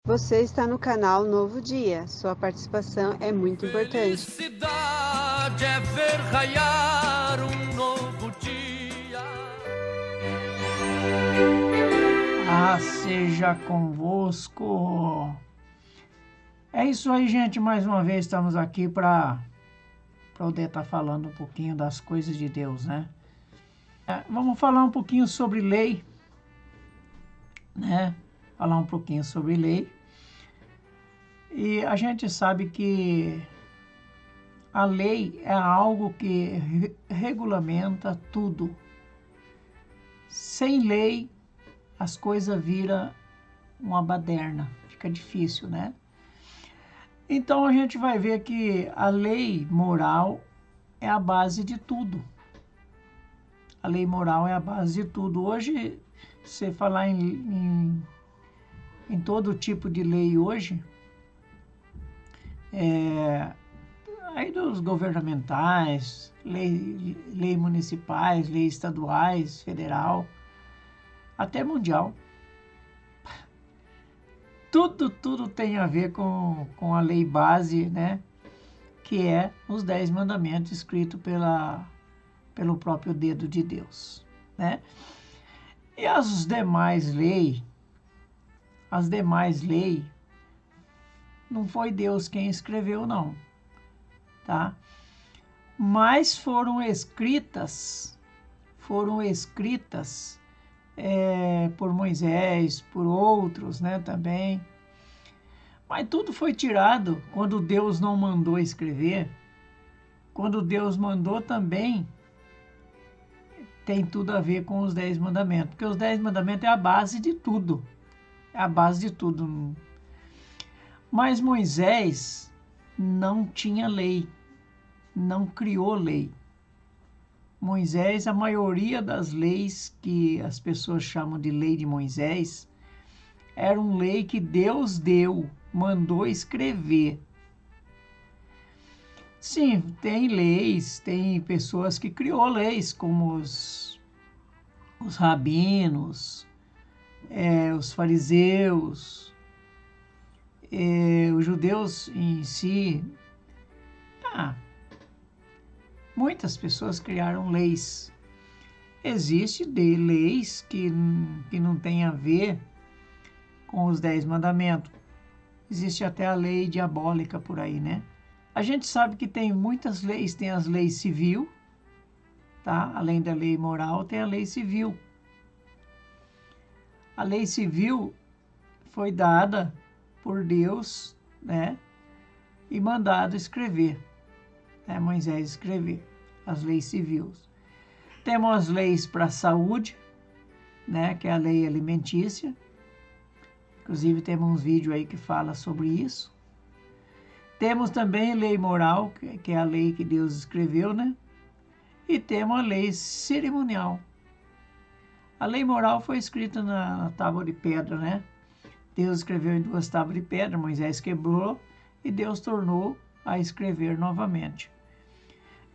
Você está no canal Novo Dia. Sua participação é muito importante. Felicidade é ver raiar um novo dia. Seja convosco. É isso aí, gente. Mais uma vez estamos aqui para poder estar falando um pouquinho das coisas de Deus, né? Vamos falar um pouquinho sobre lei, né? Falar um pouquinho sobre lei. E a gente sabe que a lei é algo que regulamenta tudo. Sem lei, as coisas viram uma baderna, fica difícil, né? Então a gente vai ver que a lei moral é a base de tudo. A lei moral é a base de tudo. Hoje, você falar em todo tipo de lei hoje, aí dos governamentais, lei municipais, lei estaduais, federal, até mundial. Tudo tem a ver com a lei base, né? Que é os 10 mandamentos escritos pelo próprio dedo de Deus, né? E as demais leis, não foi Deus quem escreveu, não, tá? Mas foram escritas por Moisés, por outros, né, também. Mas tudo foi tirado quando Deus não mandou escrever. Quando Deus mandou também, tem tudo a ver com os 10 mandamentos. Porque os 10 mandamentos é a base de tudo. É a base de tudo. Mas Moisés não tinha lei. Não criou lei. Moisés, a maioria das leis que as pessoas chamam de lei de Moisés, era uma lei que Deus deu, mandou escrever. Sim, tem leis, tem pessoas que criou leis, como os rabinos, os fariseus, os judeus em si. Muitas pessoas criaram leis. Existem leis que não têm a ver com os 10 mandamentos. Existe até a lei diabólica por aí, né? A gente sabe que tem muitas leis, tem as leis civil, tá? Além da lei moral, tem a lei civil. A lei civil foi dada por Deus, né? E mandado escrever, né? Moisés escrever as leis civis. Temos as leis para a saúde, né? Que é a lei alimentícia. Inclusive temos uns vídeos aí que fala sobre isso. Temos também a lei moral, que é a lei que Deus escreveu, né? E temos a lei cerimonial. A lei moral foi escrita na tábua de pedra, né? Deus escreveu em 2 tábuas de pedra, Moisés quebrou e Deus tornou a escrever novamente.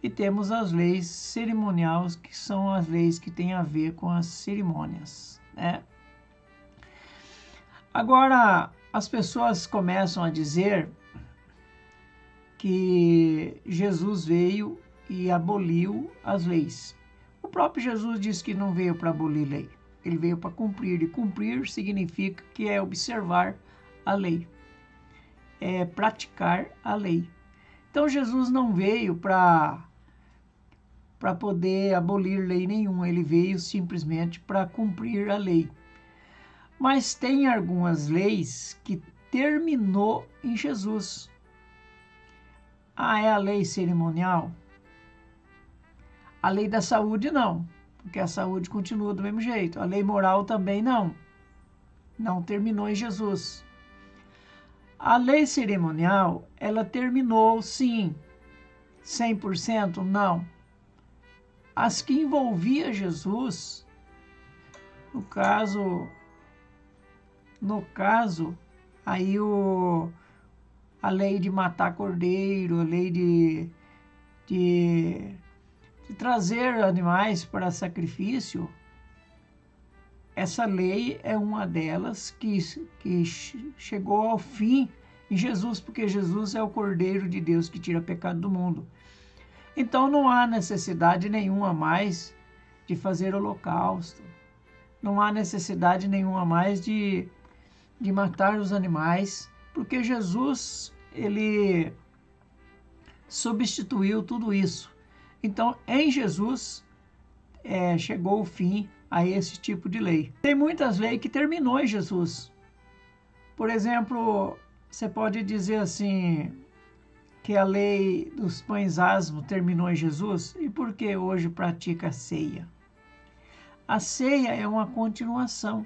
E temos as leis cerimoniais, que são as leis que têm a ver com as cerimônias, né? Agora, as pessoas começam a dizer que Jesus veio e aboliu as leis. O próprio Jesus disse que não veio para abolir lei. Ele veio para cumprir. E cumprir significa que é observar a lei. É praticar a lei. Então Jesus não veio para poder abolir lei nenhuma. Ele veio simplesmente para cumprir a lei. Mas tem algumas leis que terminou em Jesus. É a lei cerimonial? A lei da saúde não, porque a saúde continua do mesmo jeito. A lei moral também não. Não terminou em Jesus. A lei cerimonial, ela terminou sim. 100% não. As que envolvia Jesus, no caso, aí a lei de matar cordeiro, a lei de trazer animais para sacrifício, essa lei é uma delas que chegou ao fim em Jesus, porque Jesus é o Cordeiro de Deus que tira o pecado do mundo. Então não há necessidade nenhuma mais de fazer holocausto. Não há necessidade nenhuma mais de matar os animais, porque Jesus, ele substituiu tudo isso. Então, em Jesus, chegou o fim a esse tipo de lei. Tem muitas leis que terminou em Jesus. Por exemplo, você pode dizer assim, que a lei dos pães asmos terminou em Jesus, e por que hoje pratica a ceia? A ceia é uma continuação.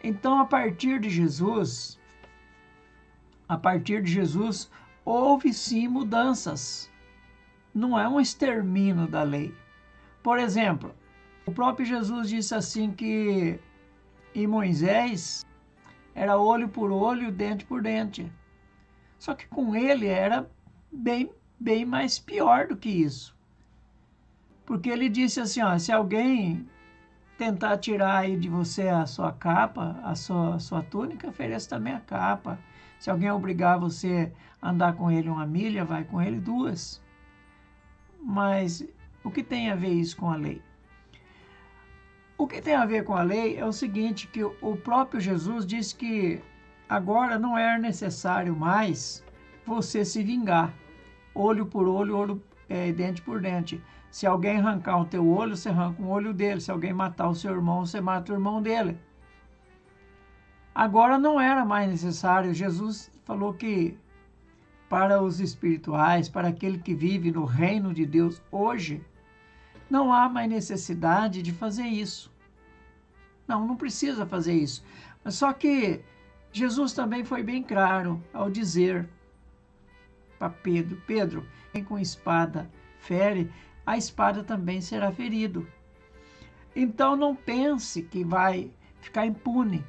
Então, a partir de Jesus, houve sim mudanças. Não é um extermínio da lei. Por exemplo, o próprio Jesus disse assim que em Moisés era olho por olho, dente por dente. Só que com ele era bem mais pior do que isso. Porque ele disse assim, ó, se alguém tentar tirar aí de você a sua capa, a sua túnica, ofereça também a capa. Se alguém obrigar você a andar com ele 1 milha, vai com ele 2. Mas o que tem a ver isso com a lei? O que tem a ver com a lei é o seguinte, que o próprio Jesus disse que agora não é necessário mais você se vingar. Olho por olho, dente por dente. Se alguém arrancar o teu olho, você arranca um olho dele. Se alguém matar o seu irmão, você mata o irmão dele. Agora não era mais necessário. Jesus falou que para os espirituais, para aquele que vive no reino de Deus hoje, não há mais necessidade de fazer isso. Não precisa fazer isso. Mas só que Jesus também foi bem claro ao dizer para Pedro, Pedro, quem com espada fere, a espada também será ferido. Então não pense que vai ficar impune.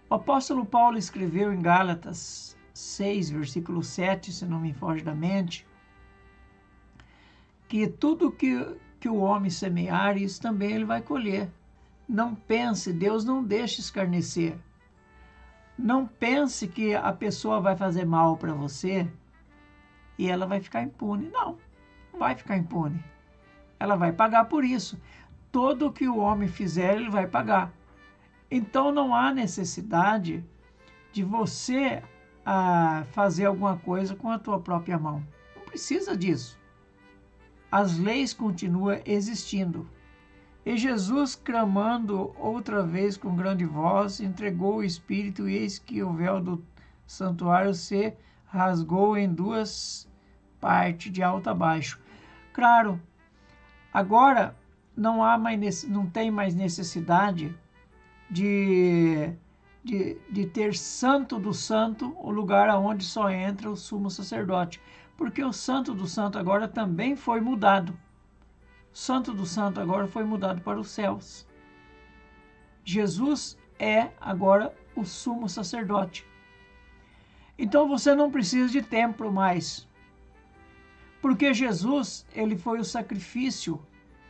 O apóstolo Paulo escreveu em Gálatas 6, versículo 7, se não me foge da mente, que tudo que o homem semear, isso também ele vai colher. Não pense, Deus não deixa escarnecer. Não pense que a pessoa vai fazer mal para você e ela vai ficar impune. Não vai ficar impune. Ela vai pagar por isso. Todo o que o homem fizer, ele vai pagar. Então não há necessidade de você fazer alguma coisa com a tua própria mão. Não precisa disso. As leis continuam existindo. E Jesus, clamando outra vez com grande voz, entregou o Espírito, e eis que o véu do santuário se rasgou em 2 partes, de alto a baixo. Claro, agora não tem mais necessidade de ter santo do santo, o lugar aonde só entra o sumo sacerdote. Porque o santo do santo agora também foi mudado. O santo do santo agora foi mudado para os céus. Jesus é agora o sumo sacerdote. Então você não precisa de templo mais. Porque Jesus, ele foi o sacrifício,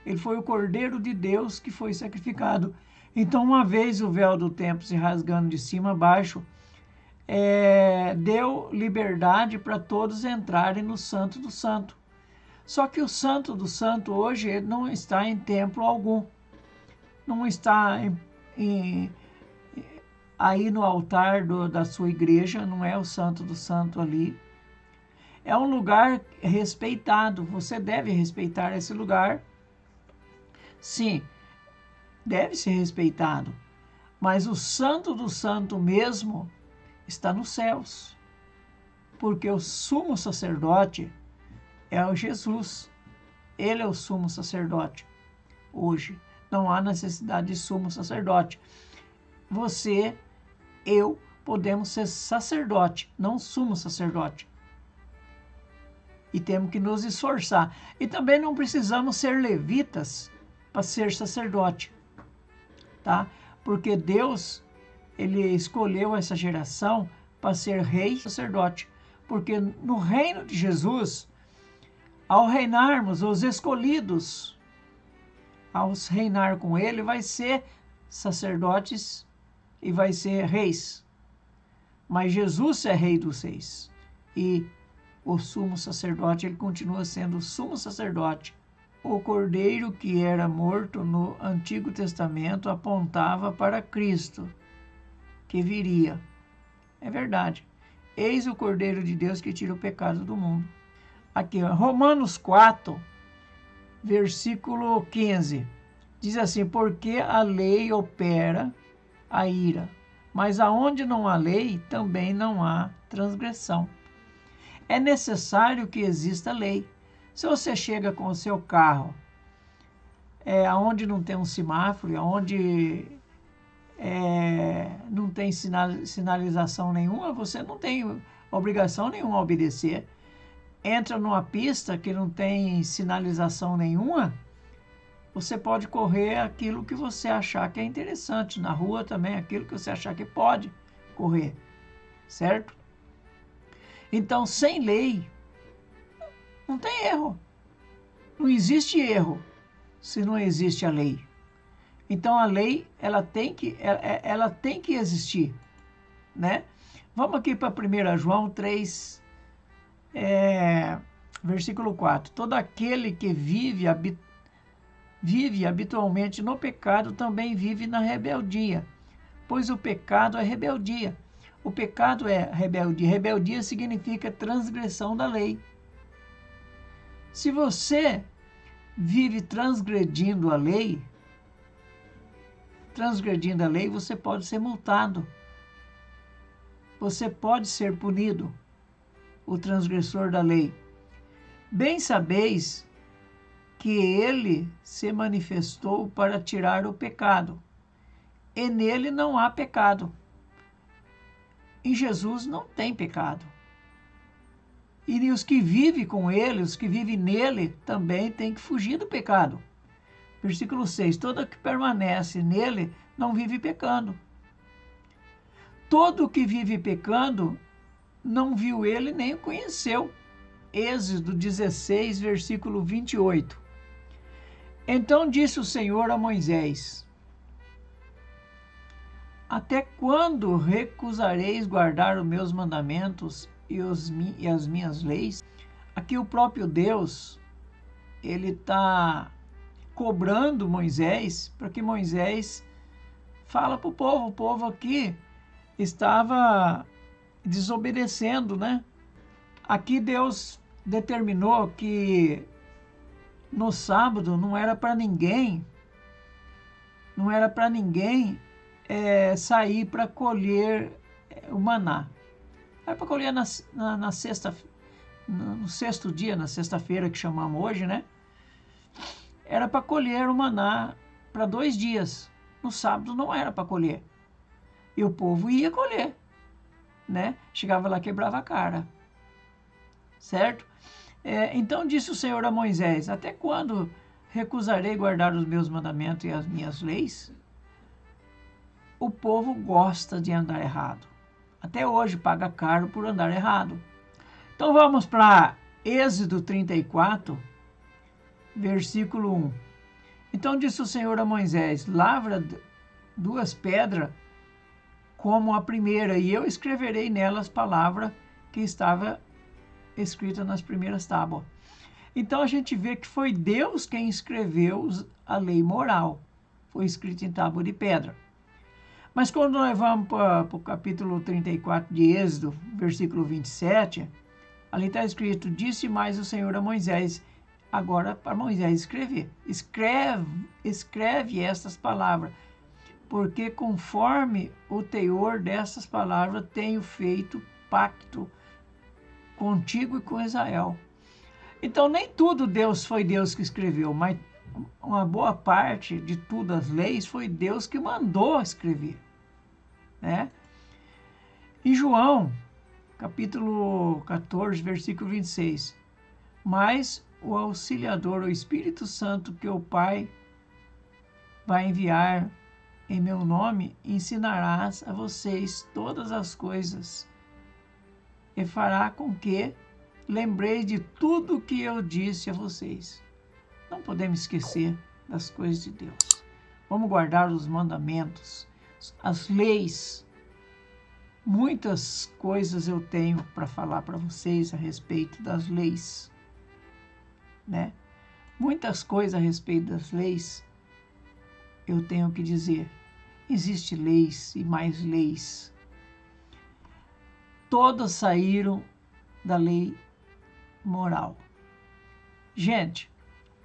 ele foi o Cordeiro de Deus que foi sacrificado. Então, uma vez o véu do templo se rasgando de cima a baixo, deu liberdade para todos entrarem no Santo do Santo. Só que o Santo do Santo hoje não está em templo algum. Não está aí no altar da sua igreja, não é o Santo do Santo ali. É um lugar respeitado, você deve respeitar esse lugar. Sim, deve ser respeitado. Mas o Santo do Santo mesmo está nos céus. Porque o sumo sacerdote é o Jesus. Ele é o sumo sacerdote. Hoje não há necessidade de sumo sacerdote. Você, eu, podemos ser sacerdote, não sumo sacerdote. E temos que nos esforçar. E também não precisamos ser levitas para ser sacerdote. Tá? Porque Deus, ele escolheu essa geração para ser rei e sacerdote. Porque no reino de Jesus, ao reinarmos, os escolhidos, ao reinar com ele, vai ser sacerdotes e vai ser reis. Mas Jesus é rei dos reis. E o sumo sacerdote, ele continua sendo o sumo sacerdote. O cordeiro que era morto no Antigo Testamento apontava para Cristo, que viria. É verdade. Eis o Cordeiro de Deus que tira o pecado do mundo. Aqui, Romanos 4, versículo 15. Diz assim: porque a lei opera a ira, mas aonde não há lei, também não há transgressão. É necessário que exista lei. Se você chega com o seu carro, aonde não tem um semáforo, aonde não tem sinalização nenhuma, você não tem obrigação nenhuma a obedecer. Entra numa pista que não tem sinalização nenhuma, você pode correr aquilo que você achar que é interessante. Na rua também, aquilo que você achar que pode correr, certo? Então, sem lei, não tem erro. Não existe erro se não existe a lei. Então, a lei, ela tem que existir, né? Vamos aqui para 1 João 3, versículo 4. Todo aquele que vive habitualmente no pecado também vive na rebeldia, pois o pecado é rebeldia. O pecado é rebeldia. Rebeldia significa transgressão da lei. Se você vive transgredindo a lei, você pode ser multado. Você pode ser punido, o transgressor da lei. Bem sabeis que ele se manifestou para tirar o pecado, e nele não há pecado. Em Jesus não tem pecado. E os que vivem com ele, os que vivem nele, também têm que fugir do pecado. Versículo 6. Todo que permanece nele não vive pecando. Todo que vive pecando não viu ele nem o conheceu. Êxodo 16, versículo 28. Então disse o Senhor a Moisés: até quando recusareis guardar os meus mandamentos e as minhas leis? Aqui o próprio Deus, ele está cobrando Moisés para que Moisés fala para o povo. O povo aqui estava desobedecendo, né? Aqui Deus determinou que no sábado não era para ninguém sair para colher o maná. Era para colher na sexta, no sexto dia, na sexta-feira que chamamos hoje, né? Era para colher o maná para 2 dias. No sábado não era para colher. E o povo ia colher, né? Chegava lá, quebrava a cara. Certo? Então disse o Senhor a Moisés: até quando recusarei guardar os meus mandamentos e as minhas leis? O povo gosta de andar errado. Até hoje paga caro por andar errado. Então vamos para Êxodo 34, versículo 1. Então disse o Senhor a Moisés: lavra 2 pedras como a primeira, e eu escreverei nelas palavra que estava escrita nas primeiras tábuas. Então a gente vê que foi Deus quem escreveu a lei moral. Foi escrita em tábua de pedra. Mas quando nós vamos para o capítulo 34 de Êxodo, versículo 27, ali está escrito: disse mais o Senhor a Moisés, agora para Moisés escrever. Escreve estas palavras, porque conforme o teor dessas palavras tenho feito pacto contigo e com Israel. Então nem tudo foi Deus que escreveu, mas uma boa parte de tudo as leis foi Deus que mandou escrever, né? Em João, capítulo 14, versículo 26, mas o Auxiliador, o Espírito Santo, que o Pai vai enviar em meu nome, ensinarás a vocês todas as coisas e fará com que lembrei de tudo que eu disse a vocês. Não podemos esquecer das coisas de Deus. Vamos guardar os mandamentos, as leis. Muitas coisas eu tenho para falar para vocês a respeito das leis, né? Muitas coisas a respeito das leis eu tenho que dizer. Existem leis e mais leis. Todas saíram da lei moral. Gente,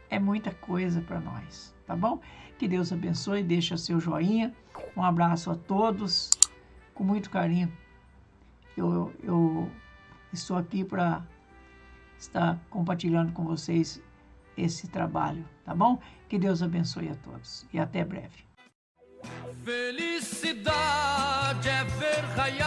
é muita coisa para nós, tá bom? Que Deus abençoe, deixa seu joinha. Um abraço a todos, com muito carinho. Eu estou aqui para estar compartilhando com vocês esse trabalho, tá bom? Que Deus abençoe a todos e até breve. Felicidade é ver raiar